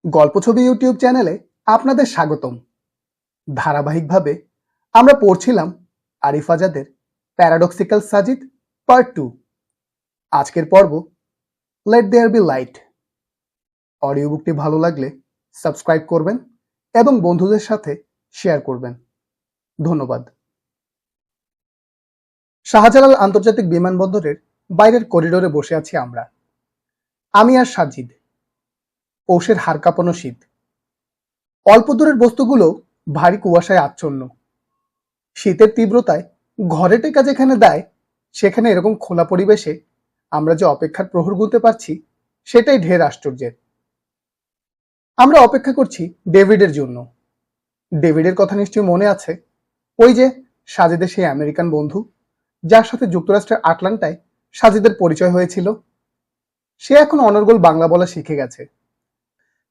গল্প ছবি ইউটিউব চ্যানেলে আপনাদের স্বাগতম। ধারাবাহিকভাবে আমরা পড়ছিলাম আরিফ আজাদের প্যারাডক্সিক্যাল সাজিদ পার্ট 2। আজকের পর্ব let there be light. Audio বুকটি ভালো লাগলে সাবস্ক্রাইব করবেন এবং বন্ধুদের সাথে শেয়ার করবেন। ধন্যবাদ। শাহজালাল আন্তর্জাতিক বিমানবন্দরের বাইরের করিডোরে বসে আছি আমরা, আমি আর সাজিদ। পৌষের হাড় কাঁপানো শীত, অল্প দূরের বস্তুগুলো ভারী কুয়াশায় আচ্ছন্ন। শীতের তীব্রতায় ঘরে টেকা যেখানে দেয়, সেখানে এরকম খোলা পরিবেশে আমরা যে অপেক্ষার প্রহর গুনতে পারছি, সেটাই ঢের আশ্চর্যের। আমরা অপেক্ষা করছি ডেভিডের জন্য। ডেভিডের কথা নিশ্চয়ই মনে আছে, ওই যে সাজিদের সেই আমেরিকান বন্ধু, যার সাথে যুক্তরাষ্ট্রের আটলান্টায় সাজিদের পরিচয় হয়েছিল। সে এখন অনর্গল বাংলা বলা শিখে গেছে।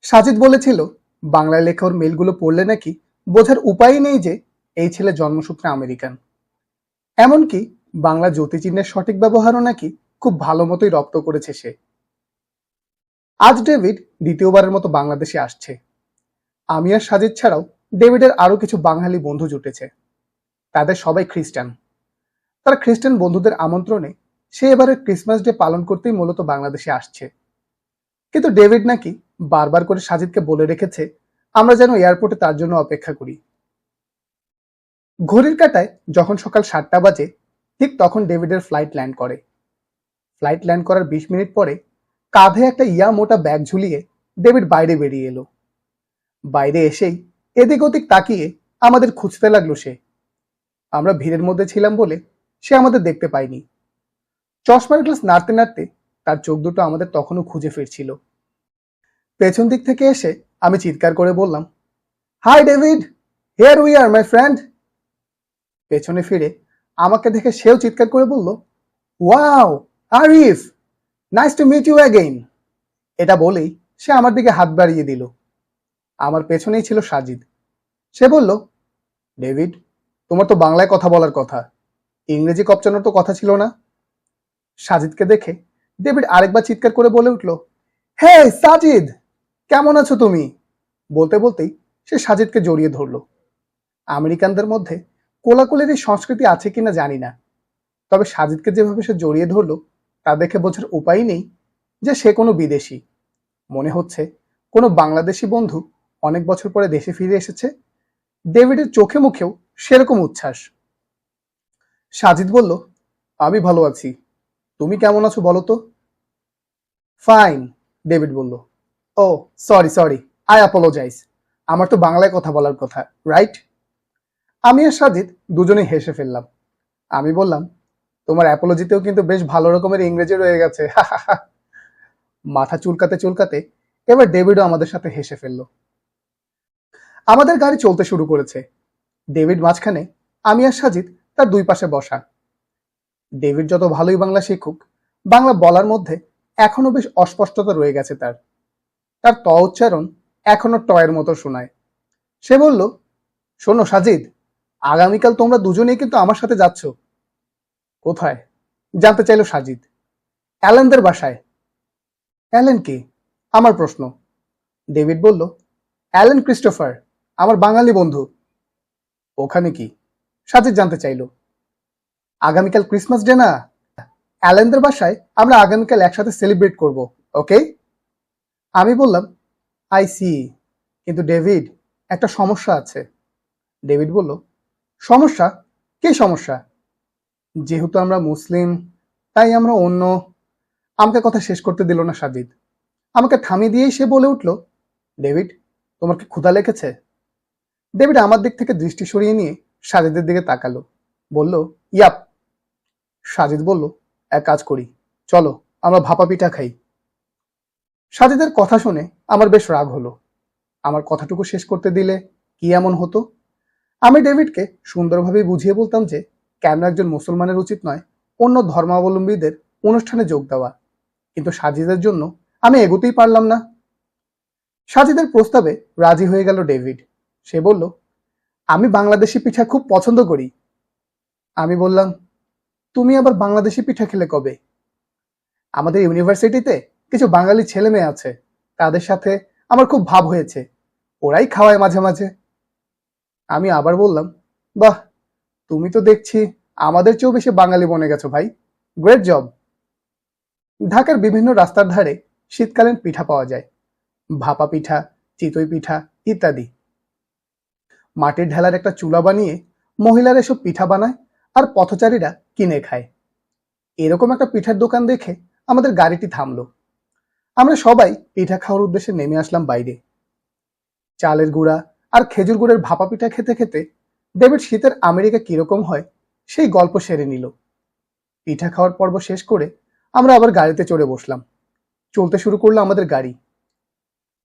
সাজিদ বলেছিল বাংলায় লেখা ওর মেলগুলো পড়লে নাকি বোঝার উপায় নেই যে এই ছেলে জন্মসূত্রে আমেরিকান। এমনকি বাংলা জ্যোতিচিহ্নের সঠিক ব্যবহারও নাকি খুব ভালো মতোই রপ্ত করেছে সে। আজ ডেভিড দ্বিতীয়বারের মতো বাংলাদেশে আসছে। আমি আর সাজিদ ছাড়াও ডেভিডের আরো কিছু বাঙালি বন্ধু জুটেছে। তাদের সবাই খ্রিস্টান। তারা খ্রিস্টান বন্ধুদের আমন্ত্রণে সে এবারে ক্রিসমাস ডে পালন করতেই মূলত বাংলাদেশে আসছে। কিন্তু ডেভিড নাকি বারবার করে সাজিদকে বলে রেখেছে আমরা যেন এয়ারপোর্টে তার জন্য অপেক্ষা করি। ঘড়ির কাঁটায় যখন সকাল 7টা বাজে, ঠিক তখন ডেভিডের ফ্লাইট ল্যান্ড করে। ফ্লাইট ল্যান্ড করার 20 মিনিট পরে কাঁধে একটা ইয়া মোটা ব্যাগ ঝুলিয়ে ডেভিড বাইরে বেরিয়ে এলো। বাইরে এসেই এদিক ওদিক তাকিয়ে আমাদের খুঁজতে লাগলো সে। আমরা ভিড়ের মধ্যে ছিলাম বলে সে আমাদের দেখতে পায়নি। চশমার গ্লাস নাড়তে নাড়তে তার চোখ দুটো আমাদের তখনও খুঁজে ফিরছিল। পেছন দিক থেকে এসে আমি চিৎকার করে বললাম, hi David, here we are my friend. পেছনে ফিরে আমাকে দেখে সেও চিৎকার করে বলল, wow Arif, nice to meet you again. এটা বলেই সে আমার দিকে হাত বাড়িয়ে দিল। আমার পেছনেই ছিল সাজিদ। সে বলল, ডেভিড, তোমার তো বাংলায় কথা বলার কথা, ইংরেজি কপচানোর তো কথা ছিল না। সাজিদকে দেখে ডেভিড আরেকবার চিৎকার করে বলে উঠল, হে সাজিদ, কেমন আছো তুমি? বলতে বলতেই সে সাজিদকে জড়িয়ে ধরল। আমেরিকানদের মধ্যে কোলাকুলির এই সংস্কৃতি আছে কিনা জানি না, তবে সাজিদকে যেভাবে সে জড়িয়ে ধরল তা দেখে বোঝার উপায় নেই যে সে কোনো বিদেশি। মনে হচ্ছে কোনো বাংলাদেশি বন্ধু অনেক বছর পরে দেশে ফিরে এসেছে। ডেভিডের চোখে মুখেও সেরকম উচ্ছ্বাস। সাজিদ বলল, আমি ভালো আছি, তুমি কেমন আছো বলো তো? ফাইন, ডেভিড বলল। ও সরি সরি, আই অ্যাপোলোজাইজ, আমার তো বাংলায় কথা বলার কথা, রাইট? আমি আর সাজিদ দুজনেই হেসে ফেললাম। আমি বললাম, তোমার অ্যাপোলজিতেও কিন্তু বেশ ভালো রকমের ইংরেজি রয়ে গেছে। মাথা চুলকাতে চুলকাতে এবার ডেভিডও আমাদের সাথে হেসে ফেলল। আমাদের গাড়ি চলতে শুরু করেছে। ডেভিড মাঝখানে, আমি আর সাজিদ তার দুই পাশে বসা। ডেভিড যত ভালোই বাংলা শিখুক, বাংলা বলার মধ্যে এখনো বেশ অস্পষ্টতা রয়ে গেছে তার। তার ত উচ্চারণ এখনো টয়ের মতো শোনায়। সে বলল, শোনো সাজিদ, আগামীকাল তোমরা দুজনেই কিন্তু আমার সাথে যাচ্ছ। কোথায় জানতে চাইল সাজিদ। অ্যালেনদের বাসায়। অ্যালেন কে? আমার প্রশ্ন। ডেভিড বলল, অ্যালেন ক্রিস্টোফার, আমার বাঙালি বন্ধু। ওখানে কি? সাজিদ জানতে চাইল। আগামীকাল ক্রিসমাস ডে না, অ্যালেনদের বাসায় আমরা আগামীকাল একসাথে সেলিব্রেট করব, ওকে? আমি বললাম, আই সি, কিন্তু ডেভিড, একটা সমস্যা আছে। ডেভিড বলল, সমস্যা? কি সমস্যা? যেহেতু আমরা মুসলিম, তাই আমরা অন্য। আমাকে কথা শেষ করতে দিল না সাজিদ। আমাকে থামিয়ে দিয়েই সে বলে উঠল, ডেভিড, তোমার কি ক্ষুধা লেগেছে? ডেভিড আমার দিক থেকে দৃষ্টি সরিয়ে নিয়ে সাজিদের দিকে তাকালো, বলল, ইয়াপ। সাজিদ বলল, এক কাজ করি, চলো আমরা ভাপা পিঠা খাই। সাজিদের কথা শুনে আমার বেশ রাগ হলো। আমার কথাটুকু শেষ করতে দিলে কি এমন হতো? আমি ডেভিডকে সুন্দরভাবে বুঝিয়ে বলতাম যে কেন একজন মুসলমানের উচিত নয় অন্য ধর্মাবলম্বীদের অনুষ্ঠানে যোগ দেওয়া, কিন্তু সাজিদের জন্য আমি এগোতেই পারলাম না। সাজিদের প্রস্তাবে রাজি হয়ে গেল ডেভিড। সে বলল, আমি বাংলাদেশি পিঠা খুব পছন্দ করি। আমি বললাম, তুমি আবার বাংলাদেশি পিঠা খেলে কবে? আমাদের ইউনিভার্সিটিতে কিছু বাঙালি ছেলে মেয়ে আছে, তাদের সাথে আমার খুব ভাব হয়েছে, ওরাই খাওয়ায় মাঝে মাঝে। আমি আবার বললাম, বাহ, তুমি তো দেখছি আমাদের চেয়েও বেশি বাঙালি বনে গেছো ভাই, গ্রেট জব। ঢাকার বিভিন্ন রাস্তার ধারে শীতকালীন পিঠা পাওয়া যায়, ভাপা পিঠা, চিতই পিঠা ইত্যাদি। মাটির ঢেলার একটা চুলা বানিয়ে মহিলারা এসব পিঠা বানায় আর পথচারীরা কিনে খায়। এরকম একটা পিঠার দোকান দেখে আমাদের গাড়িটি থামলো। আমরা সবাই পিঠা খাওয়ার উদ্দেশ্যে নেমে আসলাম বাইরে। চালের গুঁড়া আর খেজুর গুড়ের ভাপা পিঠা খেতে খেতে ডেভিড শীতের আমেরিকা কিরকম হয় সেই গল্প সেরে নিল। পিঠা খাওয়ার পর্ব শেষ করে আমরা আবার গাড়িতে চড়ে বসলাম। চলতে শুরু করলো আমাদের গাড়ি।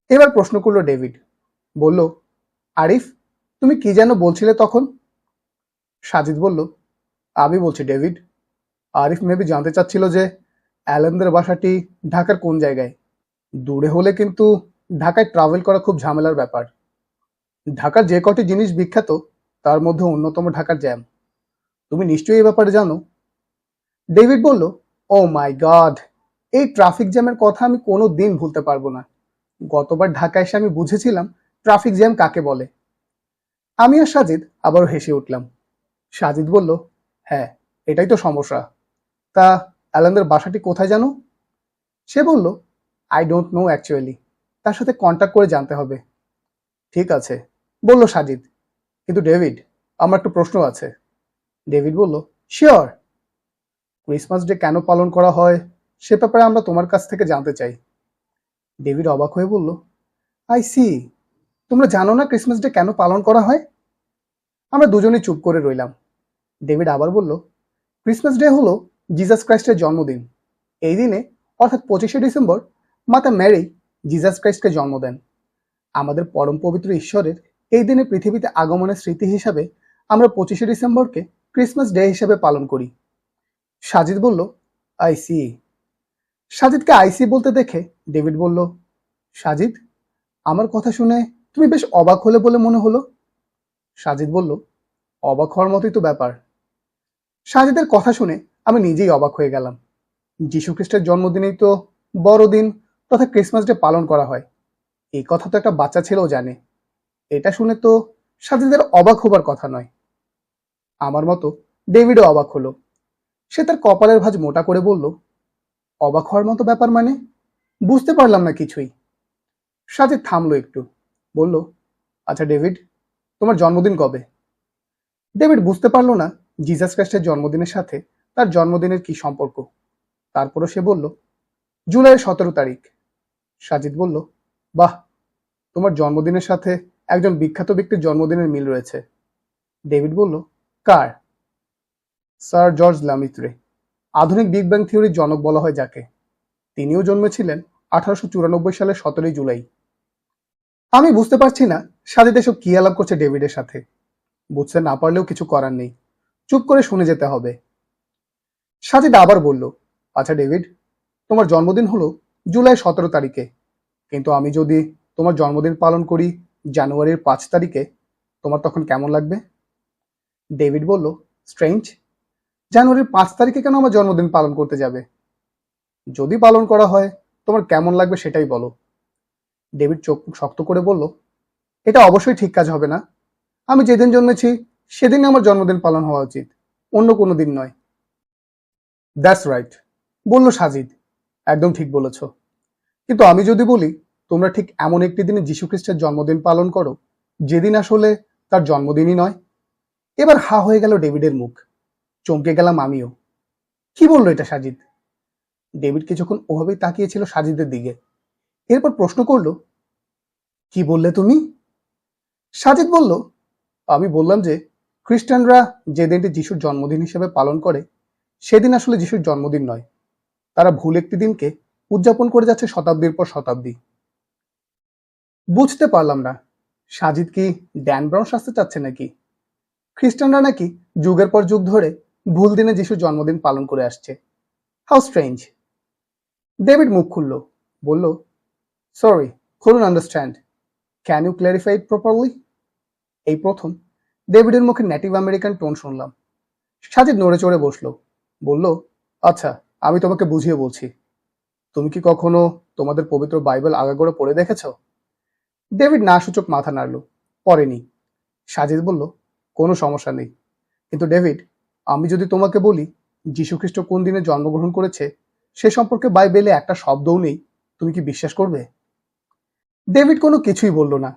এবার প্রশ্ন করলো ডেভিড। বলল, আরিফ, তুমি কি যেন বলছিলে তখন? সাজিদ বলল, আমি বলছি ডেভিড। আরিফ মেবি জানতে চাচ্ছিল যে অ্যালেনদের বাসাটি ঢাকার কোন জায়গায়। দূরে হলে কিন্তু ঢাকায় ট্রাভেল করা খুব ঝামেলার ব্যাপার। ঢাকার যে কটি জিনিস বিখ্যাত তার মধ্যে অন্যতম ঢাকার জ্যাম। তুমি নিশ্চয়ই এই ব্যাপারে জানো। ডেভিড বলল, ও মাই গড, এই ট্রাফিক জ্যামের কথা আমি কোনো দিন ভুলতে পারবো না। গতবার ঢাকায় এসে আমি বুঝেছিলাম ট্রাফিক জ্যাম কাকে বলে। আমি আর সাজিদ আবারও হেসে উঠলাম। সাজিদ বলল, হ্যাঁ, এটাই তো সমস্যা। তা অ্যালেনদের বাসাটি কোথায় জানো? সে বলল, আই ডোন্ট নো অ্যাকচুয়ালি, তার সাথে কন্ট্যাক্ট করে জানতে হবে। ঠিক আছে, বলল সাজিদ। কিন্তু ডেভিড, আমার একটা প্রশ্ন আছে। ডেভিড বলল, শিওর। ক্রিসমাস ডে কেন পালন করা হয় সে ব্যাপারে আমরা তোমার কাছ থেকে জানতে চাই। ডেভিড অবাক হয়ে বলল, আই সি, তোমরা জানো না ক্রিসমাস ডে কেন পালন করা হয়? আমরা দুজনেই চুপ করে রইলাম। ডেভিড আবার বলল, ক্রিসমাস ডে হলো জিসাস ক্রাইস্টের জন্মদিন। এই দিনে অর্থাৎ 25শে ডিসেম্বর মাতা ম্যারি জিসাস ক্রাইস্টকে জন্ম দেন। আমাদের পরম পবিত্র ঈশ্বরের এই দিনে পৃথিবীতে আগমনের স্মৃতি হিসাবে আমরা 25শে ডিসেম্বরকে ক্রিসমাস ডে হিসেবে পালন করি। সাজিদ বলল, আই সি। সাজিদকে আইসি বলতে দেখে ডেভিড বলল, সাজিদ, আমার কথা শুনে তুমি বেশ অবাক হলে বলে মনে হলো। সাজিদ বলল, অবাক হওয়ার মতোই তো ব্যাপার। সাজিদের কথা শুনে আমি নিজেই অবাক হয়ে গেলাম। যীশু খ্রিস্টের জন্মদিনেই তো বড়দিন তথা ক্রিসমাস ডে পালন করা হয়, এই কথা তো একটা বাচ্চা ছেলেও জানে। এটা শুনে তো সাজিদের অবাক হবার কথা নয়। আমার মতো ডেভিডও অবাক হলো। সে তার কপালের ভাঁজ মোটা করে বলল, অবাক হওয়ার মতো ব্যাপার মানে? বুঝতে পারলাম না কিছুই। সাজিদ থামলো একটু, বলল, আচ্ছা ডেভিড, তোমার জন্মদিন কবে? ডেভিড বুঝতে পারলো না জিসাস ক্রাইস্টের জন্মদিনের সাথে তার জন্মদিনের কি সম্পর্ক। তারপরও সে বলল, জুলাইয়ের 17 তারিখ। সাজিদ বলল, বাহ, তোমার জন্মদিনের সাথে একজন বিখ্যাত ব্যক্তির জন্মদিনের মিল রয়েছে। ডেভিড বলল, কার? স্যার জর্জ লামিত্রে, আধুনিক বিগ ব্যাং থিওরির জনক বলা হয় যাকে। তিনিও জন্মেছিলেন 1894 সালের 17 জুলাই। আমি বুঝতে পারছি না সাজিদ এসব কি আলাপ করছে ডেভিডের সাথে। বুঝতে না পারলেও কিছু করার নেই, চুপ করে শুনে যেতে হবে। সাজিদ আবার বলল, আচ্ছা ডেভিড, তোমার জন্মদিন হলো জুলাই 17 তারিখে, কিন্তু আমি যদি তোমার জন্মদিন পালন করি জানুয়ারির 5 তারিখে, তোমার তখন কেমন লাগবে? ডেভিড বলল, স্ট্রেঞ্জ। জানুয়ারির 5 তারিখে কেন আমার জন্মদিন পালন করতে যাবে? যদি পালন করা হয় তোমার কেমন লাগবে সেটাই বলো। ডেভিড চোখ শক্ত করে বলল, এটা অবশ্যই ঠিক কাজ হবে না। আমি যেদিন জন্মেছি সেদিনই আমার জন্মদিন পালন হওয়া উচিত, অন্য কোনো দিন নয়। দ্যাটস রাইট, বলল সাজিদ। একদম ঠিক বলেছ। কিন্তু আমি যদি বলি তোমরা ঠিক এমন একটি দিনে যীশু খ্রিস্টের জন্মদিন পালন করো যেদিন আসলে তার জন্মদিনই নয়। এবার হা হয়ে গেল ডেভিডের মুখ। চমকে গেলাম আমিও। কি বললো এটা সাজিদ? ডেভিড কিছুক্ষণ ওভাবেই তাকিয়েছিল সাজিদের দিকে। এরপর প্রশ্ন করলো, কি বললে তুমি? সাজিদ বলল, আমি বললাম যে খ্রিস্টানরা যে দিনটি যিশুর জন্মদিন হিসেবে পালন করে সেদিন আসলে যিশুর জন্মদিন নয়। তারা ভুল একটি দিনকে উদযাপন করে যাচ্ছে শতাব্দীর পর শতাব্দী। বুঝতে পারলাম না, সাজিদ কি ড্যান ব্রাউন সাজতে চাচ্ছে নাকি? খ্রিস্টানরা নাকি যুগের পর যুগ ধরে ভুল দিনে যিশুর জন্মদিন পালন করে আসছে। How strange. ডেভিড মুখ খুলল, বলল, sorry, couldn't understand, can you clarify it properly? এই প্রথম ডেভিডের মুখে নেটিভ আমেরিকান টোন শুনলাম। সাজিদ নড়ে চড়ে বসলো, বলল, আচ্ছা, আমি তোমাকে বুঝিয়ে বলছি। তুমি কি কখনো তোমাদের পবিত্র বাইবেল আগাগোড়া পড়ে দেখেছো? ডেভিড না সূচক মাথা নাড়ল। পরেনি। সাজিদ বলল, কোনো সমস্যা নেই, কিন্তু ডেভিড, আমি যদি তোমাকে বলি যীশুখ্রিস্ট কোন দিনে জন্মগ্রহণ করেছে সে সম্পর্কে বাইবেলে একটা শব্দও নেই, তুমি কি বিশ্বাস করবে? ডেভিড কোনো কিছুই বলল না।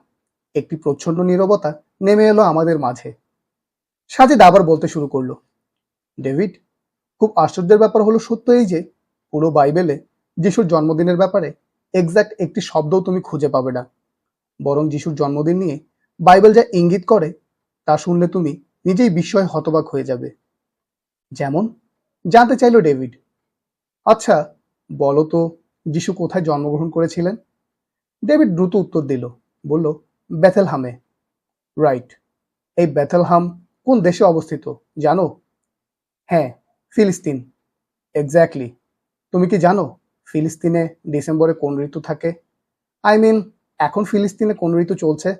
একটি প্রচ্ছন্ন নীরবতা নেমে এলো আমাদের মাঝে। সাজিদ আবার বলতে শুরু করলো, ডেভিড, খুব আশ্চর্যের ব্যাপার হলো সত্য এই যে পুরো বাইবেলে যিশুর জন্মদিনের ব্যাপারে এক্সাক্ট একটি শব্দও তুমি খুঁজে পাবে না। বরং যিশুর জন্মদিন নিয়ে বাইবেল যা ইঙ্গিত করে তা শুনলে তুমি নিজেই বিস্ময়ে হতবাক হয়ে যাবে। যেমন? জানতে চাইল ডেভিড। আচ্ছা, বলো তো, যিশু কোথায় জন্মগ্রহণ করেছিলেন? ডেভিড দ্রুত উত্তর দিল, বলল, বেথেলহামে। রাইট। এই বেথেলহাম কোন দেশে অবস্থিত জানো? হ্যাঁ, ফিলিস্তিন। এক্স্যাক্টলি। তুমি কি জানো ফিলিস্তিনে ডিসেম্বরে কোন ঋতু থাকে? আই মিন, এখন ফিলিস্তিনে কোন ঋতু চলছে?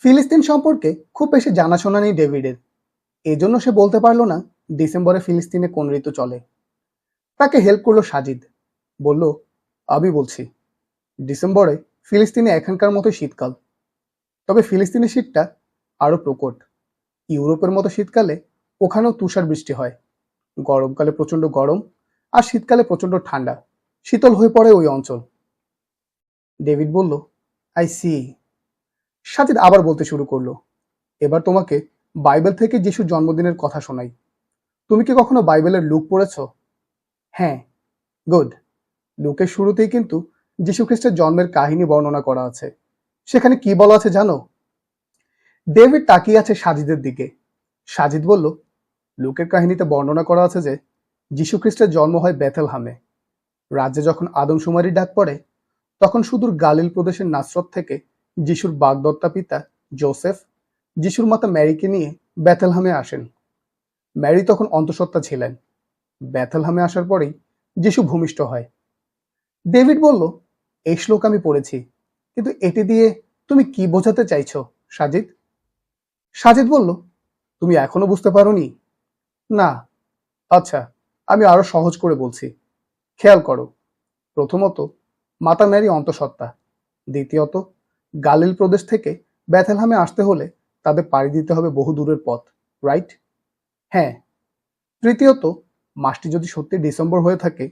ফিলিস্তিন সম্পর্কে খুব বেশি জানাশোনা নেই ডেভিডের, এজন্য সে বলতে পারলো না ডিসেম্বরে ফিলিস্তিনে কোন ঋতু চলে। তাকে হেল্প করলো সাজিদ। বলল, আমি বলছি, ডিসেম্বরে ফিলিস্তিনে এখানকার মতো শীতকাল, তবে ফিলিস্তিনের শীতটা আরো প্রকট। ইউরোপের মতো শীতকালে ওখানেও তুষার বৃষ্টি হয়। গরমকালে প্রচন্ড গরম আর শীতকালে প্রচন্ড ঠান্ডা, শীতল হয়ে পড়ে ওই অঞ্চল। ডেভিড বলল, আই সি। সাজিদ আবার বলতে শুরু করলো, এবার তোমাকে বাইবেল থেকে যিশুর জন্মদিনের কথা শোনাই। তুমি কি কখনো বাইবেলের লুক পড়েছ? হ্যাঁ। গুড। লুকের শুরুতেই কিন্তু যীশু খ্রিস্টের জন্মের কাহিনী বর্ণনা করা আছে। সেখানে কি বলা আছে জানো? ডেভিড তাকিয়ে আছে সাজিদের দিকে। সাজিদ বলল, লুকের কাহিনীতে বর্ণনা করা আছে যে যীশু খ্রিস্টের জন্ম হয় বেথেলহামে। রাজ্যে যখন আদমশুমারি ডাক পড়ে তখন সুদূর গালিল প্রদেশের নাসরত থেকে যিশুর বাগদত্তা পিতা জোসেফ যিশুর মাতা ম্যারিকে নিয়ে বেথেলহামে আসেন। ম্যারি তখন অন্তঃসত্ত্বা ছিলেন। বেথেলহামে আসার পরেই যিশু ভূমিষ্ঠ হয়। ডেভিড বলল, এই শ্লোক আমি পড়েছি, কিন্তু এটি দিয়ে তুমি কি বোঝাতে চাইছো সাজিদ? সাজিদ বলল, তুমি এখনো বুঝতে পারোনি? না। আচ্ছা, আমি আরো সহজ করে বলছি। খেয়াল করো, প্রথমত মাতা ম্যারি অন্তঃসত্ত্বা। দ্বিতীয়ত গালিল প্রদেশ থেকে বেথেলহামে আসতে হলে তাদের পাড়ি দিতে হবে বহু দূরের পথ, রাইট? হ্যাঁ। তৃতীয়ত মাসটি যদি সত্যি ডিসেম্বর হয়ে থাকে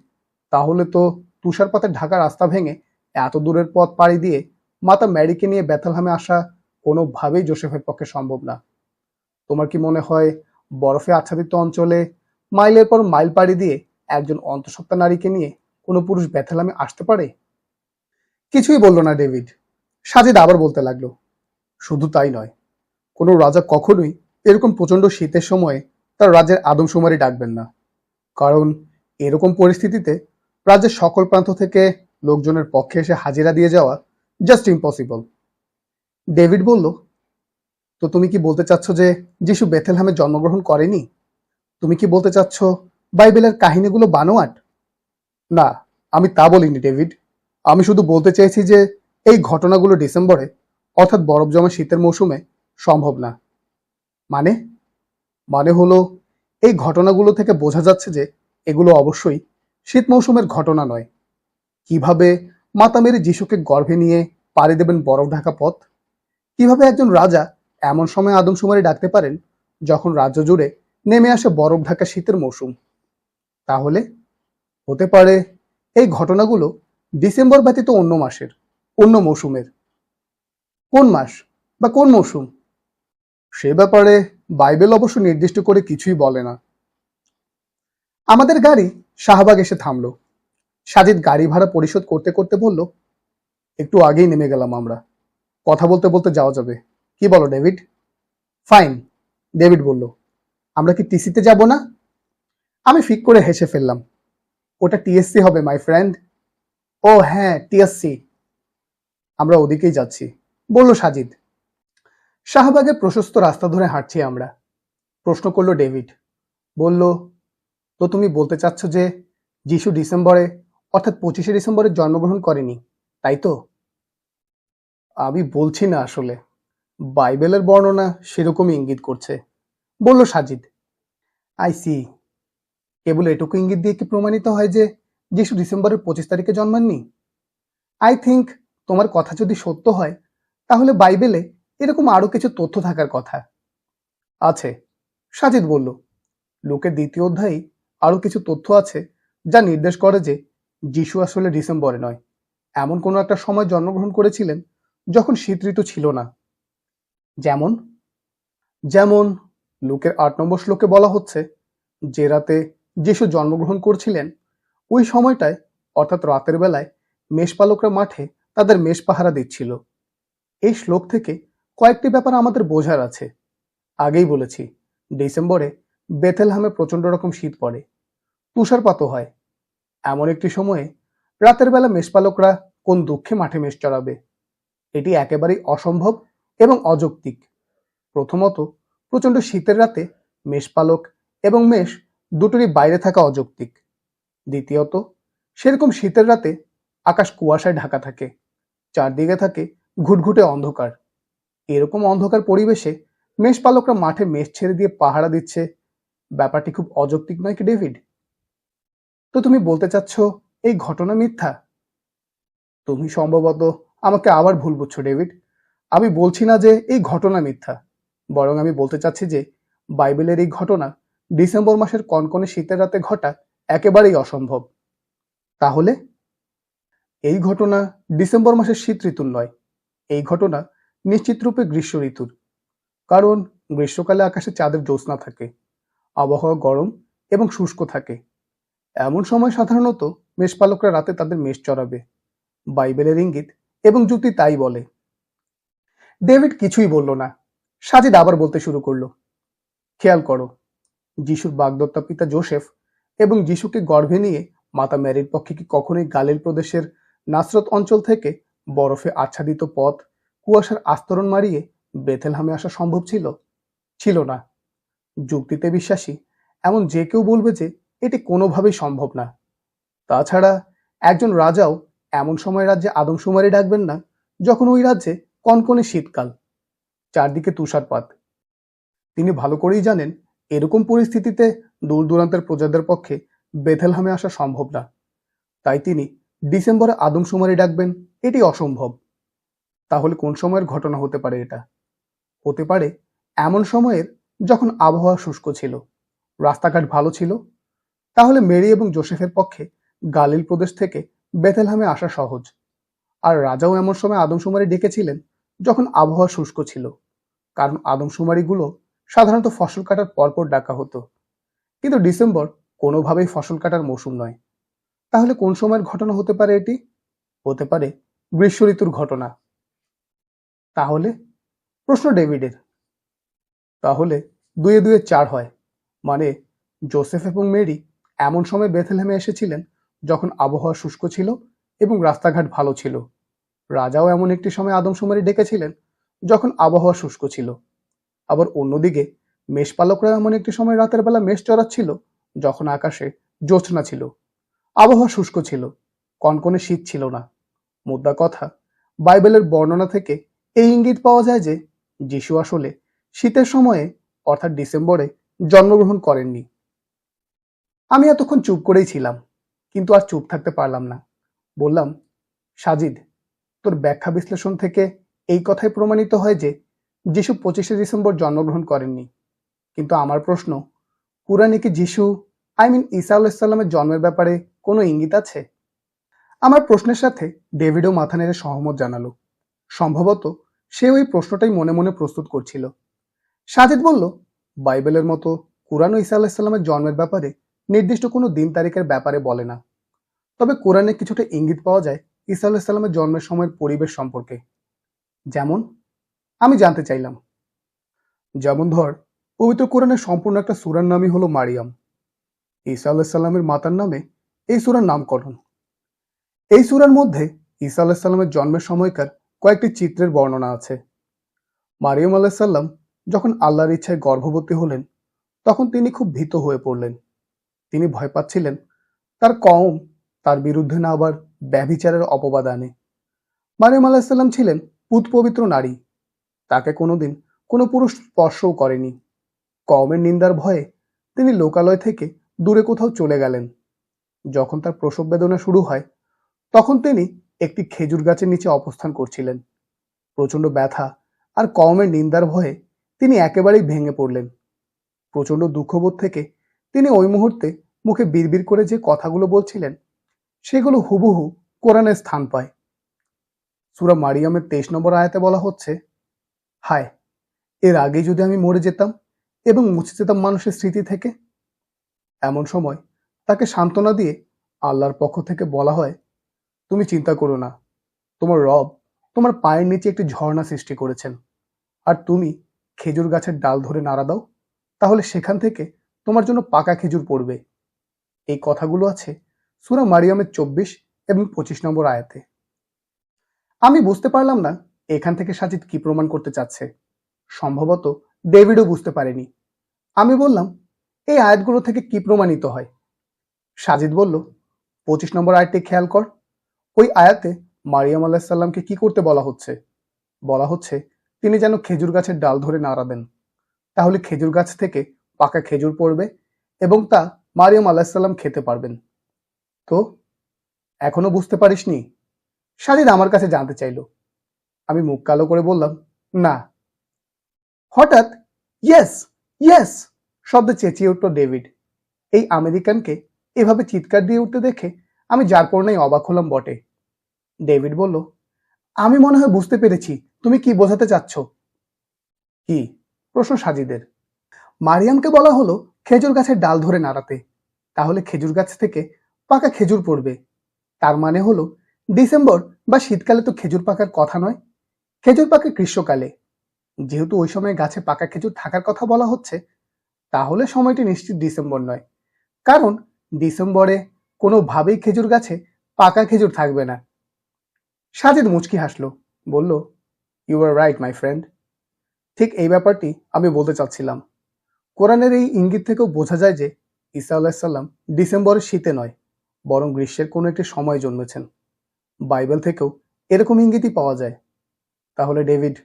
তাহলে তো তুষারপাতে ঢাকা রাস্তা ভেঙে এত দূরের পথ পাড়ি দিয়ে মাতা ম্যারিকে নিয়ে বেথেলহামে আসা কোনোভাবেই জোসেফের পক্ষে সম্ভব না। তোমার কি মনে হয় বরফে আচ্ছাদিত অঞ্চলে মাইলের পর মাইল পাড়ি দিয়ে একজন অন্তঃসত্ত্বা নারীকে নিয়ে কোনো পুরুষ বেথেলহামে আসতে পারে? কিছুই বলল না ডেভিড। সাজিদ আবার বলতে লাগলো, শুধু তাই নয়, কোনো রাজা কখনোই এরকম প্রচন্ড শীতের সময়ে তার রাজ্যের আদমশুমারি ডাকবেন না, কারণ এরকম পরিস্থিতিতে রাজ্যের সকল প্রান্ত থেকে লোকজনের পক্ষে এসে হাজিরা দিয়ে যাওয়া জাস্ট ইম্পসিবল। ডেভিড বলল, তো তুমি কি বলতে চাচ্ছ যে যিশু বেথেলহামে জন্মগ্রহণ করেনি? তুমি কি বলতে চাচ্ছ বাইবেলের কাহিনীগুলো বানোয়াট? না, আমি তা বলিনি ডেভিড। আমি শুধু বলতে চেয়েছি যে এই ঘটনাগুলো ডিসেম্বরে, অর্থাৎ বরফ জমা শীতের মৌসুমে সম্ভব না। মানে? মানে হলো, এই ঘটনাগুলো থেকে বোঝা যাচ্ছে যে এগুলো অবশ্যই শীত মৌসুমের ঘটনা নয়। কিভাবে মাতা মেরি যিশুকে গর্ভে নিয়ে পাড়ি দেবেন বরফ ঢাকা পথ? কিভাবে একজন রাজা এমন সময় আদমশুমারি ডাকতে পারেন যখন রাজ্য জুড়ে নেমে আসে বরফ ঢাকা শীতের মৌসুম? তাহলে হতে পারে এই ঘটনাগুলো ডিসেম্বর ব্যতীত অন্য মাসের, অন্য মৌসুমের। কোন মাস বা কোন মৌসুম সে ব্যাপারে বাইবেল অবশ্য নির্দিষ্ট করে কিছুই বলে না। আমাদের গাড়ি শাহবাগ এসে থামলো। সাজিদ গাড়ি ভাড়া পরিশোধ করতে করতে বলল, একটু আগেই নেমে গেলাম আমরা, কথা বলতে বলতে যাওয়া যাবে, কি বলো ডেভিড? ফাইন, ডেভিড বলল, আমরা কি টিসিতে যাব না? আমি ফিক করে হেসে ফেললাম, ওটা টিএসসি হবে মাই ফ্রেন্ড। ও হ্যাঁ, টিএসসি। আমরা ওদিকেই যাচ্ছি, বলল সাজিদ। শাহবাগের প্রশস্ত রাস্তা ধরে হাঁটছি আমরা। প্রশ্ন করলো ডেভিড। বলল, তো তুমি বলতে চাচ্ছ যে যিশু ডিসেম্বরে, অর্থাৎ 25শে ডিসেম্বরে জন্মগ্রহণ করেনি, তাই তো? আমি বলছি না, আসলে বাইবেলের বর্ণনা সেরকমই ইঙ্গিত করছে, বলল সাজিদ। I C. কেবল এটুকু ইঙ্গিত দিয়ে কি প্রমাণিত হয় যে যিশু ডিসেম্বরের 25 তারিখে জন্মাননি? আই থিঙ্ক তোমার কথা যদি সত্য হয় তাহলে বাইবেলে এরকম আরো কিছু তথ্য থাকার কথা। আছে, সাজিদ বলল। লুকের 2য় অধ্যায়ে আরো কিছু তথ্য আছে যা নির্দেশ করে যে যিশু আসলে ডিসেম্বরে নয়, এমন কোনো একটা সময় জন্মগ্রহণ করেছিলেন যখন শীত ঋতু ছিল না। যেমন যেমন লুকের 8 নম্বর শ্লোকে বলা হচ্ছে, যে রাতে যিশু জন্মগ্রহণ করছিলেন ওই সময়টায়, অর্থাৎ রাতের বেলায় মেষপালকরা মাঠে তাদের মেষ পাহারা দিচ্ছিল। এই শ্লোক থেকে কয়েকটি ব্যাপার আমাদের বোঝার আছে। আগেই বলেছি, ডিসেম্বরে বেথেলহামে প্রচন্ড রকম শীত পড়ে, তুষারপাতও হয়। এমন একটি সময়ে রাতের বেলা মেষপালকরা কোন দুঃখে মাঠে মেষ চড়াবে? এটি একেবারেই অসম্ভব এবং অযৌক্তিক। প্রথমত, প্রচন্ড শীতের রাতে মেষপালক এবং মেষ দুটোরই বাইরে থাকা অযৌক্তিক। দ্বিতীয়ত, সেরকম শীতের রাতে আকাশ কুয়াশায় ঢাকা থাকে, চারদিকে থাকে ঘুটঘুটে অন্ধকার। এরকম অন্ধকার পরিবেশে মেষপালকরা মাঠে মেষ ছেড়ে দিয়ে পাহারা দিচ্ছে, ব্যাপারটি খুব অযৌক্তিক নয় কি ডেভিড? তো তুমি বলতে চাচ্ছ এই ঘটনা মিথ্যা? তুমি সম্ভবত আমাকে আবার ভুল বুঝছো ডেভিড। আমি বলছি না যে এই ঘটনা মিথ্যা, বরং আমি বলতে চাচ্ছি যে বাইবেলের এই ঘটনা ডিসেম্বর মাসের কনকনে শীতের রাতে ঘটা একেবারেই অসম্ভব। তাহলে এই ঘটনা ডিসেম্বর মাসের শীত ঋতুর নয়, এই ঘটনা নিশ্চিত রূপে গ্রীষ্ম ঋতুর। কারণ গ্রীষ্মকালে আকাশে চাঁদের জ্যোৎস্না থাকে, আবহাওয়া গরম এবং শুষ্ক থাকে। এমন সময় সাধারণত মেষপালকরা রাতে তাদের মেষ চড়াবে। বাইবেলের ইঙ্গিত এবং যুক্তি তাই বলে। ডেভিড কিছুই বলল না। সাজিদ আবার বলতে শুরু করলো, খেয়াল করো, যিশুর বাগদত্তা পিতা জোসেফ এবং যিশুকে গর্ভে নিয়ে মাতা ম্যারির পক্ষে কি কখনোই গালিল প্রদেশের নাসরত অঞ্চল থেকে বরফে আচ্ছাদিত পথ, কুয়াশার আস্তরণ মারিয়ে বেথেলহামে আসা সম্ভব ছিল? ছিল না। যুক্তিতে বিশ্বাসী এমন যে কেউ বলবে যে এটি কোনোভাবেই সম্ভব না। তাছাড়া একজন রাজাও এমন সময় রাজ্যে আদমশুমারি ডাকবেন না যখন ওই রাজ্যে কনকনে শীতকাল, চারদিকে তুষারপাত। তিনি ভালো করেই জানেন এরকম পরিস্থিতিতে দূর দূরান্তের প্রজাদের পক্ষে বেথেলহামে আসা সম্ভব না। তাই তিনি ডিসেম্বরে আদমশুমারি ডাকবেন, এটি অসম্ভব। তাহলে কোন সময়ের ঘটনা হতে পারে এটা? হতে পারে এমন সময়ের যখন আবহাওয়া শুষ্ক ছিল, রাস্তাঘাট ভালো ছিল। তাহলে মেরি এবং জোসেফের পক্ষে গালিল প্রদেশ থেকে বেথেলহামে আসা সহজ। আর রাজাও এমন সময় আদমশুমারি ডেকেছিলেন যখন আবহাওয়া শুষ্ক ছিল, কারণ আদমশুমারিগুলো সাধারণত ফসল কাটার পরপর ডাকা হতো। কিন্তু ডিসেম্বর কোনোভাবেই ফসল কাটার মৌসুম নয়। তাহলে কোন সময়ের ঘটনা হতে পারে এটি? হতে পারে গ্রীষ্ম ঋতুর ঘটনা। তাহলে প্রশ্ন ডেভিডের, তাহলে 2 এ 2 4 হয়, মানে জোসেফ এবং মেরি এমন সময় বেথেলহেমে এসেছিলেন যখন আবহাওয়া শুষ্ক ছিল এবং রাস্তাঘাট ভালো ছিল। রাজাও এমন একটি সময় আদমশুমারি ডেকেছিলেন যখন আবহাওয়া শুষ্ক ছিল। আবার অন্যদিকে মেষপালকরা এমন একটি সময় রাতের বেলা মেষ চড়াচ্ছিল যখন আকাশে জ্যোৎস্না ছিল, আবহাওয়া শুষ্ক ছিল, কনকনে শীত ছিল না। মোদ্দা কথা, বাইবেলের বর্ণনা থেকে এই ইঙ্গিত পাওয়া যায় যে যিশু আসলে শীতের সময়ে, অর্থাৎ ডিসেম্বরে জন্মগ্রহণ করেননি। আমি এতক্ষণ চুপ করেই ছিলাম, কিন্তু আর চুপ থাকতে পারলাম না। বললাম, সাজিদ, তোর ব্যাখ্যা বিশ্লেষণ থেকে এই কথাই প্রমাণিত হয় যে যিশু 25শে ডিসেম্বর জন্মগ্রহণ করেননি। কিন্তু আমার প্রশ্ন, কুরআনে কি যিশু ঈসা আলাইহিস সালামের জন্মের ব্যাপারে কোনো ইঙ্গিত আছে? আমার প্রশ্নের সাথে ডেভিডও মাথা নেড়ে সহমত জানালো। সম্ভবত সে ওই প্রশ্নটাই মনে মনে প্রস্তুত করছিল। সাজিদ বলল, বাইবেলের মতো কুরআনও ঈসা আলাইহিস সালামের জন্মের ব্যাপারে নির্দিষ্ট কোনো দিন তারিখের ব্যাপারে বলে না। তবে কোরআনে কিছুটা ইঙ্গিত পাওয়া যায় ঈসা আলাইহিস সালামের জন্মের সময়ের পরিবেশ সম্পর্কে। যেমন? আমি জানতে চাইলাম। যেমন ধর, পবিত্র কোরআনের সম্পূর্ণ একটা সূরার নামই হলো মারিয়াম। ঈসা আলাইহিস সালামের মাতার নামে এই সূরার নামকরণ। এই সূরার মধ্যে ঈসা আলাইহিস সালামের জন্মের সময়কার কয়েকটি চিত্রের বর্ণনা আছে। মারিয়াম আলাইহিস সালাম যখন আল্লাহর ইচ্ছায় গর্ভবতী হলেন, তখন তিনি খুব ভীত হয়ে পড়লেন। তিনি ভয় পাচ্ছিলেন তার কওম তার বিরুদ্ধে না আবার ব্যভিচারের অপবাদ আনে। মারিয়াম আলাইহিস সালাম ছিলেন পুত পবিত্র নারী। তাকে কোনোদিন কোনো পুরুষ স্পর্শও করেনি। কওমের নিন্দার ভয়ে তিনি লোকালয় থেকে দূরে কোথাও চলে গেলেন। যখন তার প্রসব বেদনা শুরু হয়, তখন তিনি একটি খেজুর গাছের নিচে অবস্থান করছিলেন। প্রচণ্ড ব্যথা আর কওমের নিন্দার ভয়ে তিনি একেবারেই ভেঙে পড়লেন। প্রচণ্ড দুঃখবোধ থেকে তিনি ওই মুহূর্তে মুখে বিড়বিড় করে যে কথাগুলো বলছিলেন সেগুলো হুবহু কোরআনের স্থান পায়। সূরা মারিয়ামের 23 নম্বর আয়াতে বলা হচ্ছে, হায়, এর আগে যদি আমি মরে যেতাম এবং মুছে যেতাম মানুষের স্মৃতি থেকে। এমন সময় তাকে সান্ত্বনা দিয়ে আল্লাহর পক্ষ থেকে বলা হয়, তুমি চিন্তা করো না, তোমার রব তোমার পায়ের নিচে একটি ঝর্ণা সৃষ্টি করেছেন, আর তুমি খেজুর গাছের ডাল ধরে নাড়া দাও, তাহলে সেখান থেকে তোমার জন্য পাকা খেজুর পড়বে। এই কথাগুলো আছে সূরা মারিয়ামের 24 এবং 25 নম্বর আয়াতে। আমি বুঝতে পারলাম না এখান থেকে সাজিদ কি প্রমাণ করতে চাচ্ছে। সম্ভবত ডেভিডও বুঝতে পারেনি। আমি বললাম, এই আয়াতগুলো থেকে কি প্রমাণিত হয়? সাজিদ বলল, 25 নম্বর আয়াতটি খেয়াল কর। ওই আয়াতে মারিয়াম আলাইহিস সালামকে কি করতে বলা হচ্ছে? বলা হচ্ছে তিনি যেন খেজুর গাছের ডাল ধরে নাড়া দেন, তাহলে খেজুর গাছ থেকে পাকা খেজুর পড়বে এবং তা মারিয়াম আলাইহিস সালাম খেতে পারবেন। তো এখনো বুঝতে পারিসনি? সাজিদ আমার কাছে জানতে চাইল। আমি মুখ কালো করে বললাম, না। হঠাৎ ইয়েস ইয়েস শব্দে চেঁচিয়ে উঠল ডেভিড। এই আমেরিকানকে এভাবে চিৎকার দিয়ে উঠতে দেখে আমি যার পর নাই অবাক হলাম বটে। ডেভিড বলল, আমি মনে হয় বুঝতে পেরেছি তুমি কি বোঝাতে চাচ্ছ। কি? প্রশ্ন সাজিদের। মারিয়ামকে বলা হলো খেজুর গাছের ডাল ধরে নাড়াতে, তাহলে খেজুর গাছ থেকে পাকা খেজুর পড়বে। তার মানে হলো ডিসেম্বর বা শীতকালে তো খেজুর পাকার কথা নয়, খেজুর পাকে গ্রীষ্মকালে। যেহেতু ওই সময় গাছে পাকা খেজুর থাকার কথা বলা হচ্ছে, তাহলে সময়টি নিশ্চিত ডিসেম্বর নয়, কারণ ডিসেম্বরে কোনোভাবেই খেজুর গাছে পাকা খেজুর থাকবে না। সাজিদ মুচকি হাসলো, বলল, you are right my friend. ঠিক এই ব্যাপারটি আমি বলতে চাচ্ছিলাম। কোরআনের এই ইঙ্গিত থেকেও বোঝা যায় যে ঈসা আলাইহিস সালাম ডিসেম্বরের শীতে নয়, বরং গ্রীষ্মের কোনো একটি সময় জন্মেছেন। বাইবেল থেকেও এরকম ইঙ্গিতই পাওয়া যায়। তাহলে ডেভিড,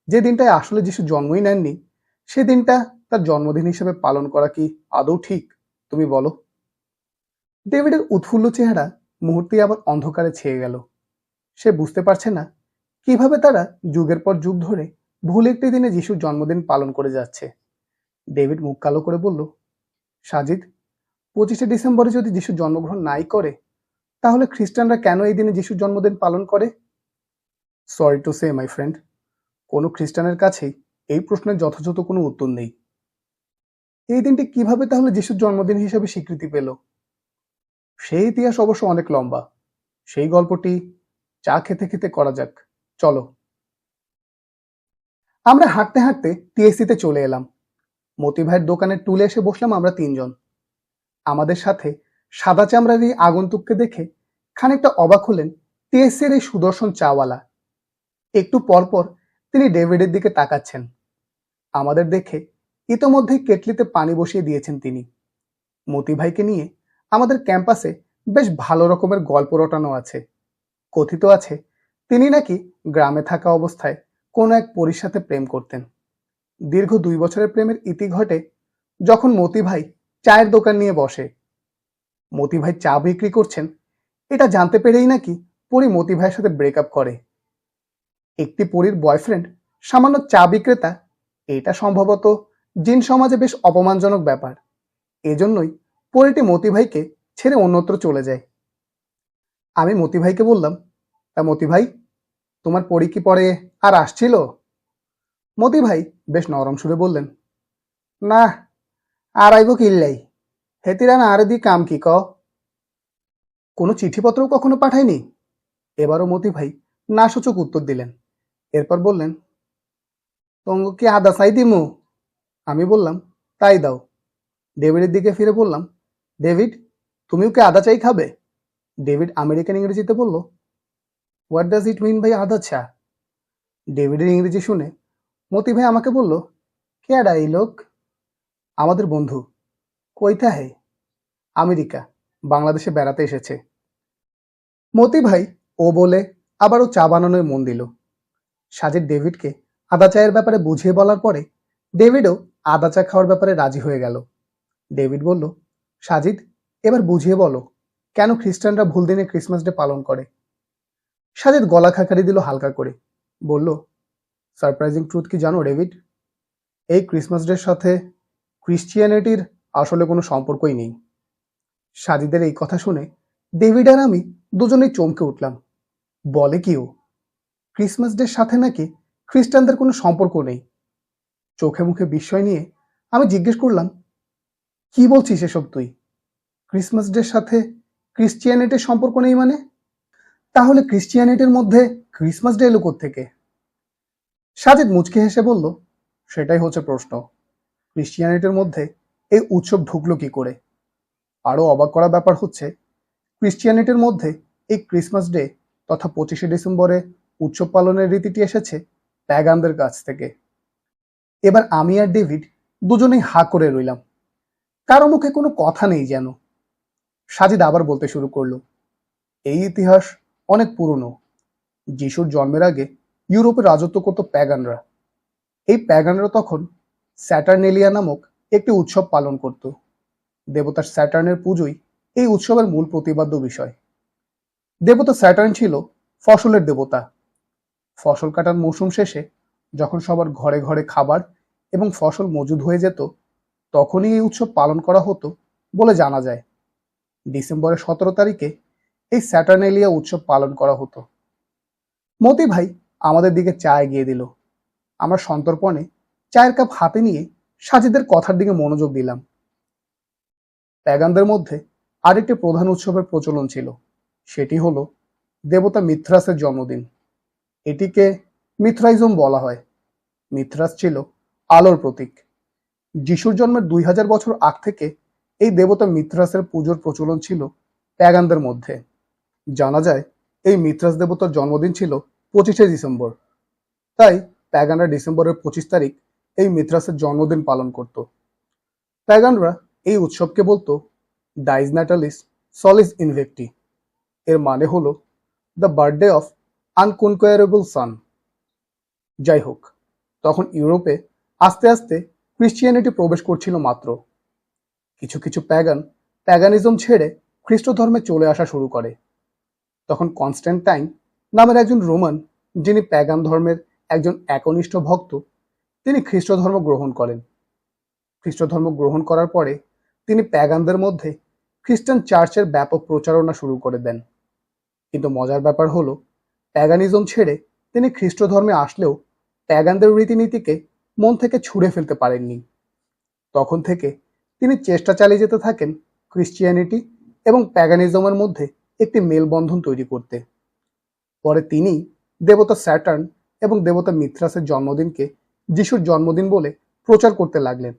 যে দিনটায় আসলে যিশু জন্মই নেননি, সে দিনটা তার জন্মদিন হিসেবে পালন করা কি আদৌ ঠিক? তুমি বলো। ডেভিডের উৎফুল্ল চেহারা মুহূর্তেই আবার অন্ধকারে ছেয়ে গেল। সে বুঝতে পারছে না কিভাবে তারা যুগের পর যুগ ধরে ভুল একটি দিনে যিশুর জন্মদিন পালন করে যাচ্ছে। ডেভিড মুখ কালো করে বলল, সাজিদ, 25শে ডিসেম্বরে যদি যিশু জন্মগ্রহণ নাই করে, তাহলে খ্রিস্টানরা কেন এই দিনে যিশুর জন্মদিন পালন করে? Sorry to say my friend, কোনো খ্রিস্টানের কাছেই এই প্রশ্নের যথাযথ কোনো উত্তর নেই। এই দিনটি কিভাবে তাহলে যিশুর জন্মদিন হিসেবে স্বীকৃতি পেল? সেই ইতিহাস অবশ্য অনেক লম্বা। সেই গল্পটি চা খেতে খেতে করা যাক, চলো। আমরা হাঁটতে হাঁটতে টিএসসিতে চলে এলাম। মতি ভাইয়ের দোকানের টুলে এসে বসলাম আমরা তিনজন। আমাদের সাথে সাদা চামড়ার এই আগন্তুককে দেখে খানিকটা অবাক হলেন টিএসসির এই সুদর্শন চাওয়ালা। একটু পরপর তিনি ডেভিডের দিকে তাকাচ্ছেন। আমাদের দেখে ইতোমধ্যেই কেটলিতে পানি বসিয়ে দিয়েছেন তিনি। মতি ভাইকে নিয়ে আমাদের ক্যাম্পাসে বেশ ভালো রকমের গল্প রটানো আছে। কথিত আছে তিনি নাকি গ্রামে থাকা অবস্থায় কোনো এক পরীর সাথে প্রেম করতেন। দীর্ঘ 2 বছরের প্রেমের ইতি ঘটে যখন মতি ভাই চায়ের দোকান নিয়ে বসে। মতি ভাই চা বিক্রি করছেন এটা জানতে পেরেই নাকি পরী মতি ভাইয়ের সাথে ব্রেকআপ করে। একটি পরীর বয়ফ্রেন্ড সামান্য চা বিক্রেতা, এটা সম্ভবত জিন সমাজে বেশ অপমানজনক ব্যাপার। এজন্যই পরীটি মতি ভাইকে ছেড়ে অন্যত্র চলে যায়। আমি মতি ভাইকে বললাম, তা মতি ভাই, তোমার পরী কি পরে আর আসছিল? মতি ভাই বেশ নরম সুরে বললেন, না, আর আইব কিল্লাই, হেতিরা না আর দি কাম কি ক? কোনো চিঠিপত্র কখনো পাঠায়নি? এবারও মতি ভাই না সূচক উত্তর দিলেন। এরপর বললেন, তঙ্গ কি আদা চাই দিমু? আমি বললাম, তাই দাও। ডেভিডের দিকে ফিরে বললাম, ডেভিড, তুমিও কি আদা চাই খাবে? ডেভিড আমেরিকান ইংরেজিতে বলল, হোয়াট ডাজ ইট মিন ভাই আদা চা? ডেভিডের ইংরেজি শুনে মতি ভাই আমাকে বলল, কেডা এই লোক? আমাদের বন্ধু। কইতা হে? আমেরিকা, বাংলাদেশে বেড়াতে এসেছে। মতি ভাই ও বলে আবারও চা বানানোয় মন দিল। সাজিদ ডেভিডকে আদা চায়ের ব্যাপারে বুঝিয়ে বলার পরে ডেভিডও আদা চা খাওয়ার ব্যাপারে রাজি হয়ে গেল। ডেভিড বলল, সাজিদ, এবার বুঝিয়ে বলো কেন খ্রিস্টানরা ভুল দিনে ক্রিসমাস ডে পালন করে? সাজিদ গলা খাকারি দিল হালকা করে, বলল, সারপ্রাইজিং ট্রুথ কি জানো ডেভিড? এই ক্রিসমাস ডের সাথে ক্রিশ্চিয়ানিটির আসলে কোনো সম্পর্কই নেই। সাজিদের এই কথা শুনে ডেভিড আর আমি দুজনেই চমকে উঠলাম। বলে কি ও? ক্রিসমাস ডের সাথে নাকি খ্রিস্টানদের কোনো সম্পর্ক নেই? চোখে মুখে বিস্ময় নিয়ে আমি জিজ্ঞেস করলাম, কি বলছিস এসব তুই? ক্রিসমাস ডের সাথে ক্রিশ্চিয়ানিটির সম্পর্ক নেই মানে? তাহলে ক্রিশ্চিয়ানিটির মধ্যে ক্রিসমাস ডে এলো কোত্থেকে? সাজিদ মুচকি হেসে বলল, সেটাই হচ্ছে প্রশ্ন। ক্রিশ্চিয়ানিটির মধ্যে এই উৎসব ঢুকলো কি করে? আরো অবাক করা ব্যাপার হচ্ছে, ক্রিশ্চিয়ানিটির মধ্যে এই ক্রিসমাস ডে তথা 25শে ডিসেম্বরে উৎসব পালনের রীতিটি এসেছে প্যাগানদের কাছ থেকে। এবার আমি আর ডেভিড দুজনেই হা করে রইলাম, কারো মুখে কোনো কথা নেই যেন। সাজিদ আবার বলতে শুরু করলো, এই ইতিহাস অনেক পুরনো। যিশুর জন্মের আগে ইউরোপে রাজত্ব করত প্যাগানরা। এই প্যাগানরা তখন স্যাটার্নেলিয়া নামক একটি উৎসব পালন করত। দেবতা স্যাটার্নের পুজোই এই উৎসবের মূল প্রতিপাদ্য বিষয়। দেবতা স্যাটার্ন ছিল ফসলের দেবতা। ফসল কাটার মৌসুম শেষে যখন সবার ঘরে ঘরে খাবার এবং ফসল মজুদ হয়ে যেত, তখনই এই উৎসব পালন করা হতো বলে জানা যায়। ডিসেম্বরের 17 তারিখে এই স্যাটার্নেলিয়া উৎসব পালন করা হতো। মতি ভাই আমাদের দিকে চা এগিয়ে দিল। আমরা সন্তর্পণে চায়ের কাপ হাতে নিয়ে সাজিদের কথার দিকে মনোযোগ দিলাম। প্যাগানদের মধ্যে আরেকটি প্রধান উৎসবের প্রচলন ছিল, সেটি হলো দেবতা মিথ্রাসের জন্মদিন। এটিকে মিথ্রাইজম বলা হয়। মিথ্রাস ছিল আলোর প্রতীক। যিশুর জন্মের 2000 বছর আগ থেকে এই দেবতা মিথ্রাসের পুজোর প্রচলন ছিল প্যাগানদের মধ্যে। জানা যায় এই মিথ্রাস দেবতার জন্মদিন ছিল 25শে ডিসেম্বর। তাই প্যাগানরা ডিসেম্বরের 25 তারিখ এই মিথ্রাসের জন্মদিন পালন করত। প্যাগানরা এই উৎসবকে বলতো ডাইজ ন্যাটালিস সলিস ইনভেক্টি। এর মানে হলো দ্য বার্থডে অফ আনকনকোয়ারেবল সান। যাই হোক, তখন ইউরোপে আস্তে আস্তে ক্রিশ্চিয়ানিটি প্রবেশ করছিল মাত্র। কিছু কিছু প্যাগানিজম ছেড়ে খ্রিস্ট ধর্মে চলে আসা শুরু করে। তখন কনস্ট্যান্টাইন নামের একজন রোমান, যিনি প্যাগান ধর্মের একজন একনিষ্ঠ ভক্ত, তিনি খ্রিস্ট ধর্ম গ্রহণ করেন। খ্রিস্ট ধর্ম গ্রহণ করার পরে তিনি প্যাগানদের মধ্যে খ্রিস্টান চার্চের ব্যাপক প্রচারণা শুরু করে দেন। কিন্তু মজার ব্যাপার হলো, প্যাগানিজম ছেড়ে তিনি খ্রিস্ট ধর্মে আসলেও প্যাগানদের রীতিনীতিকে মন থেকে ছুঁড়ে ফেলতে পারেননি। তখন থেকে তিনি চেষ্টা চালিয়ে যেতে থাকেন ক্রিশ্চিয়ানিটি এবং প্যাগানিজমের মধ্যে একটি মেলবন্ধন তৈরি করতে। পরে তিনি দেবতা স্যাটার্ন এবং দেবতা মিথ্রাসের জন্মদিনকে যিশুর জন্মদিন বলে প্রচার করতে লাগলেন,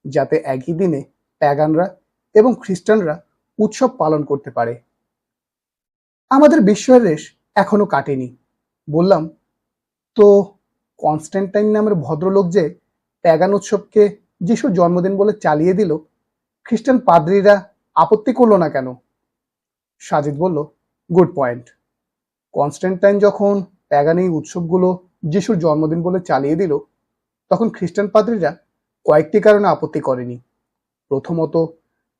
যাতে একই দিনে প্যাগানরা এবং খ্রিস্টানরা উৎসব পালন করতে পারে। আমাদের বিস্ময়ের রেশ এখনো কাটেনি। বললাম, তো কনস্ট্যান্টাইন নামের ভদ্রলোক যে প্যাগান উৎসবকে যিশুর জন্মদিন বলে চালিয়ে দিল, খ্রিস্টান পাদ্রীরা আপত্তি করলো না কেন? সাজিদ বলল, গুড পয়েন্ট। কনস্ট্যান্টাইন যখন প্যাগান এই উৎসবগুলো যিশুর জন্মদিন বলে চালিয়ে দিল, তখন খ্রিস্টান পাদ্রীরা কয়েকটি কারণে আপত্তি করেনি। প্রথমত,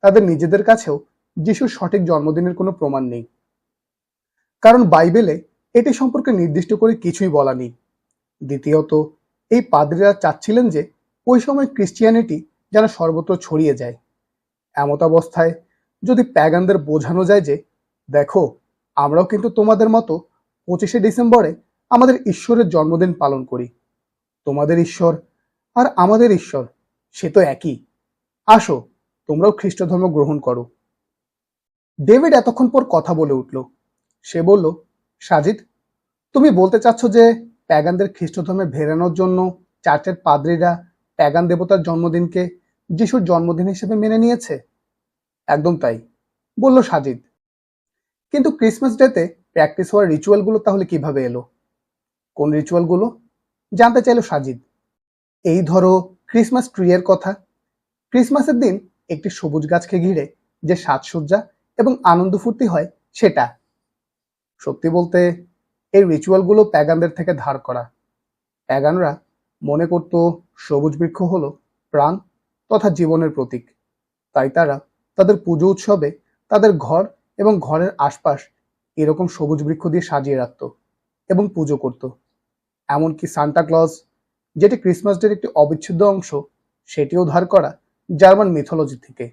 তাদের নিজেদের কাছেও যিশুর সঠিক জন্মদিনের কোনো প্রমাণ নেই, কারণ বাইবেলে এটি সম্পর্কে নির্দিষ্ট করে কিছুই বলা নেই। দ্বিতীয়ত, এই পাদ্রীরা চাচ্ছিলেন যে ওই সময় ক্রিশ্চিয়ানিটি যেন সর্বত্র ছড়িয়ে যায়। এমত অবস্থায় যদি প্যাগানদের বোঝানো যায় যে, দেখো, আমরাও কিন্তু তোমাদের মতো 25শে ডিসেম্বরে আমাদের ঈশ্বরের জন্মদিন পালন করি, তোমাদের ঈশ্বর আর আমাদের ঈশ্বর সে তো একই, আসো তোমরাও খ্রিস্ট ধর্ম গ্রহণ করো। ডেভিড এতক্ষণ পর কথা বলে উঠল। সে বলল, সাজিদ, তুমি বলতে চাচ্ছ যে প্যাগানদের খ্রিস্ট ধর্মে ফেরানোর জন্য চার্চের পাদ্রীরা প্যাগান দেবতার জন্মদিনকে যিশুর জন্মদিন হিসেবে মেনে নিয়েছে? একদম তাই, বলল সাজিদ। কিন্তু ক্রিসমাস ডেতে প্র্যাকটিস হওয়ার রিচুয়ালগুলো তাহলে কিভাবে এলো? কোন রিচুয়ালগুলো? জানতে চাইল সাজিদ। এই ধরো ক্রিসমাস ট্রি এর কথা। ক্রিসমাসের দিন একটি সবুজ গাছকে ঘিরে যে সাজসজ্জা এবং আনন্দ ফুর্তি হয় সেটা। সত্যি বলতে এই রিচুয়ালগুলো প্যাগানদের থেকে ধার করা। প্যাগানরা মনে করত সবুজ বৃক্ষ হলো প্রাণ তথা জীবনের প্রতীক। তাই তারা তাদের পুজো উৎসবে তাদের ঘর এবং ঘরের আশপাশ এরকম সবুজ বৃক্ষ দিয়ে সাজিয়ে রাখত। এবং পুজো করত। এমনকি সান্টা ক্লজ, যেটি ক্রিসমাস ডের একটি অবিচ্ছেদ্য অংশ, সেটিও ধার করা জার্মান মিথোলজি থেকে।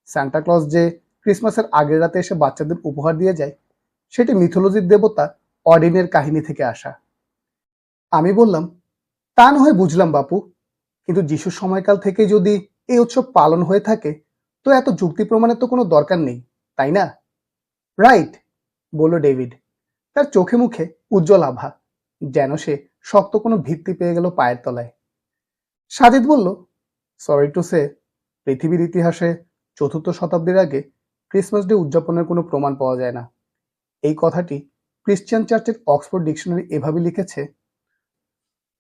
সান্টা ক্লজ যে ক্রিসমাসের আগের রাতে এসে বাচ্চাদের উপহার দিয়ে যায়, সেটি মিথোলজির দেবতা অডিনের কাহিনী থেকে আসা। আমি বললাম, তা না হয় বুঝলাম বাপু, কিন্তু যিশুর সময়কাল থেকে যদি এই উৎসব পালন হয়ে থাকে, তো এত যুক্তি প্রমাণের তো কোনো দরকার নেই, তাই না? রাইট, বলল ডেভিড, তার চোখে মুখে উজ্জ্বল আভা, যেন সে শক্ত কোনো ভিত্তি পেয়ে গেল পায়ের তলায়। সাজিদ বলল, সরি টু সে, পৃথিবীর ইতিহাসে ৪র্থ শতাব্দীর আগে ক্রিসমাস ডে উদযাপনের কোনো প্রমাণ পাওয়া যায় না। এই কথাটি ক্রিশ্চিয়ান চার্চের অক্সফোর্ড ডিকশনারি এভাবে লিখেছে,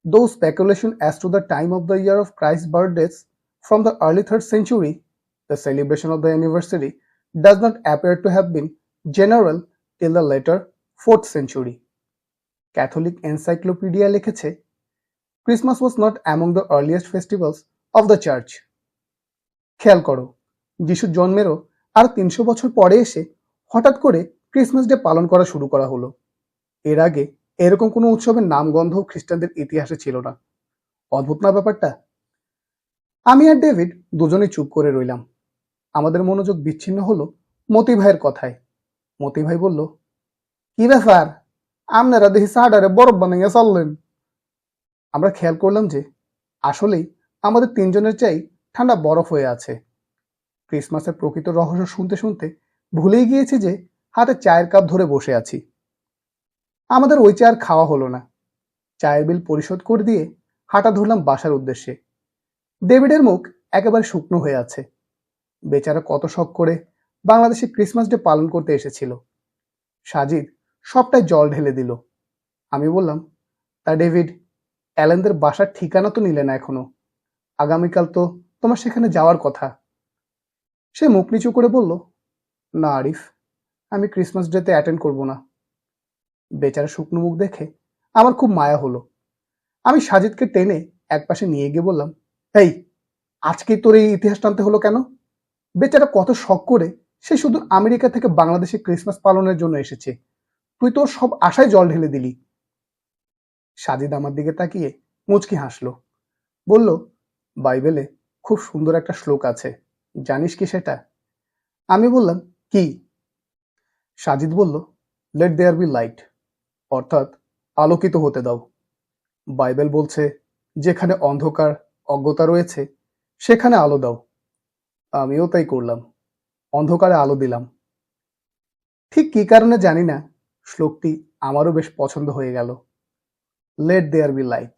Though speculation as to the time of the year of Christ's birthdays from the early 3rd century, the celebration of the anniversary does not appear to have been general till the later 4th century. Catholic Encyclopedia লিখেছে, Christmas was not among the earliest festivals of the church. খেয়াল করো, যিশুর জন্মেরও আর ৩০০ বছর পরে এসে হঠাৎ করে Christmas day পালন করা শুরু করা হলো। এর আগে এরকম কোনো উৎসবের নামগন্ধ খ্রিস্টানদের ইতিহাসে ছিল না। অদ্ভুত না ব্যাপারটা? আমি আর ডেভিড দুজনেই চুপ করে রইলাম। আমাদের মনোযোগ বিচ্ছিন্ন হলো মতি ভাইয়ের কথায়। মতি ভাই বলল, কি ব্যাপার, আপনারা দেখি সাডারে বরফ বানাইয়া চললেন। আমরা খেয়াল করলাম যে আসলেই আমাদের তিনজনের চাই ঠান্ডা বরফ হয়ে আছে। ক্রিসমাসের প্রকৃত রহস্য শুনতে শুনতে ভুলেই গিয়েছি যে হাতে চায়ের কাপ ধরে বসে আছি। আমাদের ওই চা আর খাওয়া হলো না। চায়ের বিল পরিশোধ করে দিয়ে হাঁটা ধরলাম বাসার উদ্দেশ্যে। ডেভিডের মুখ একেবারে শুকনো হয়ে আছে। বেচারা কত শখ করে বাংলাদেশে ক্রিসমাস ডে পালন করতে এসেছিল। সাজিদ সবটাই জল ঢেলে দিল। আমি বললাম, তা ডেভিড, অ্যালেনদের বাসার ঠিকানা তো নিলে না এখনো। আগামীকাল তো তোমার সেখানে যাওয়ার কথা। সে মুখ নিচু করে বলল, না আরিফ, আমি ক্রিসমাস ডেতে অ্যাটেন্ড করব না। বেচারা শুকনো মুখ দেখে আমার খুব মায়া হলো। আমি সাজিদকে টেনে একপাশে নিয়ে গিয়ে বললাম, এই, আজকেই তোর এই ইতিহাস টানতে হলো কেন? বেচারা কত শখ করে সে শুধু আমেরিকা থেকে বাংলাদেশে ক্রিসমাস পালনের জন্য এসেছে, তুই তোর সব আশায় জল ঢেলে দিলি। সাজিদ আমার দিকে তাকিয়ে মুচকি হাসলো, বলল, বাইবেলে খুব সুন্দর একটা শ্লোক আছে, জানিস কি সেটা? আমি বললাম, কি? সাজিদ বলল, লেট দেয়ার বি লাইট, অর্থাৎ আলোকিত হতে দাও। বাইবেল বলছে, যেখানে অন্ধকার অজ্ঞতা রয়েছে সেখানে আলো দাও। আমিও তাই করলাম, অন্ধকারে আলো দিলাম। ঠিক কি কারণে জানি না, শ্লোকটি আমারও বেশ পছন্দ হয়ে গেল। Let there be light.